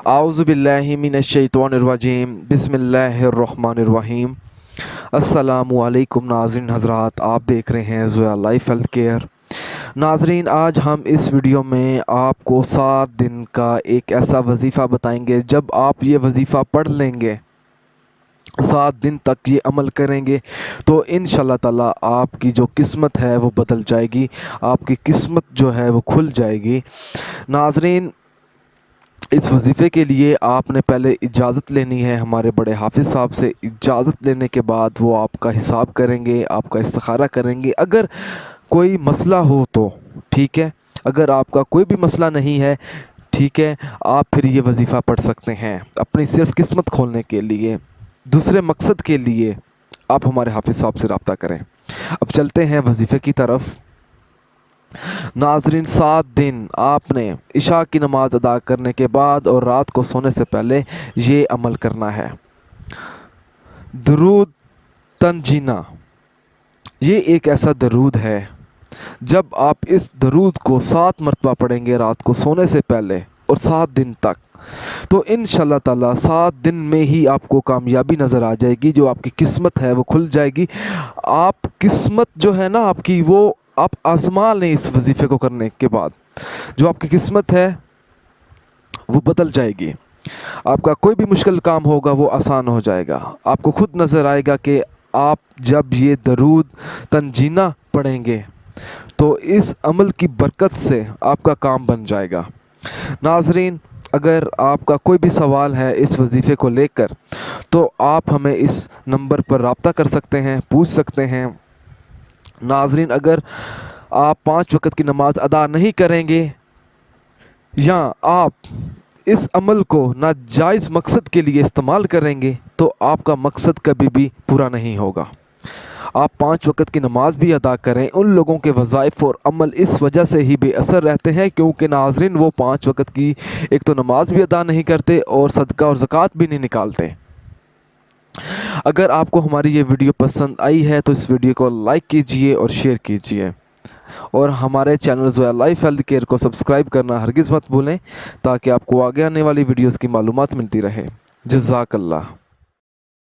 आऊज़ु बिल्लाहि मिनश्शैतानिर्रजीम बिस्मिल्लाहिर्रहमानिर्रहीम। अस्सलामु अलैकुम नाज़रीन हज़रात, आप देख रहे हैं ज़ोया लाइफ हेल्थ केयर। नाज़रीन, आज हम इस वीडियो में आपको 7 दिन का एक ऐसा वजीफ़ा बताएंगे, जब आप ये वजीफ़ा पढ़ लेंगे, 7 दिन तक ये अमल करेंगे तो इंशाल्लाह ताला आपकी जो किस्मत है वो बदल जाएगी, आपकी किस्मत जो है वो खुल जाएगी। नाज़रीन, इस वजीफ़े के लिए आपने पहले इजाज़त लेनी है हमारे बड़े हाफिज़ साहब से। इजाज़त लेने के बाद वो आपका हिसाब करेंगे, आपका इस्तिखारा करेंगे। अगर कोई मसला हो तो ठीक है, अगर आपका कोई भी मसला नहीं है, ठीक है, आप फिर ये वजीफ़ा पढ़ सकते हैं। अपनी सिर्फ़ किस्मत खोलने के लिए, दूसरे मकसद के लिए आप हमारे हाफिज़ साहब से रब्ता करें। अब चलते हैं वजीफ़े की तरफ। नाज़रीन, 7 दिन आपने इशा की नमाज़ अदा करने के बाद और रात को सोने से पहले ये अमल करना है। दरूद तंजीना, ये एक ऐसा दरूद है, जब आप इस दरूद को 7 मरतबा पढ़ेंगे रात को सोने से पहले और 7 दिन तक, तो इंशाल्लाह ताला 7 दिन में ही आपको कामयाबी नज़र आ जाएगी। जो आपकी किस्मत है वो खुल जाएगी। आप किस्मत जो है ना आपकी, वो आप आज़मा लें। इस वजीफ़े को करने के बाद जो आपकी किस्मत है वो बदल जाएगी। आपका कोई भी मुश्किल काम होगा वो आसान हो जाएगा। आपको खुद नज़र आएगा कि आप जब ये दरूद तंजीना पढ़ेंगे तो इस अमल की बरकत से आपका काम बन जाएगा। नाज़रीन, अगर आपका कोई भी सवाल है इस वजीफ़े को लेकर तो आप हमें इस नंबर पर रब्ता कर सकते हैं, पूछ सकते हैं। नाज़रीन, अगर आप 5 वक़्त की नमाज़ अदा नहीं करेंगे या आप इस अमल को नाजायज़ मकसद के लिए इस्तेमाल करेंगे तो आपका मकसद कभी भी पूरा नहीं होगा। आप 5 वक़्त की नमाज़ भी अदा करें, उन लोगों के वज़ाइफ़ और अमल इस वजह से ही बेअसर रहते हैं क्योंकि नाज़रीन वो 5 वक़्त की एक तो नमाज़ भी अदा नहीं करते और सदका और ज़कात भी नहीं निकालते। अगर आपको हमारी ये वीडियो पसंद आई है तो इस वीडियो को लाइक कीजिए और शेयर कीजिए, और हमारे channel Zoya life health care को सब्सक्राइब करना हरगिज़ मत भूलें, ताकि आपको आगे आने वाली वीडियोज़ की मालूमात मिलती रहे। जज़ाकल्लाह।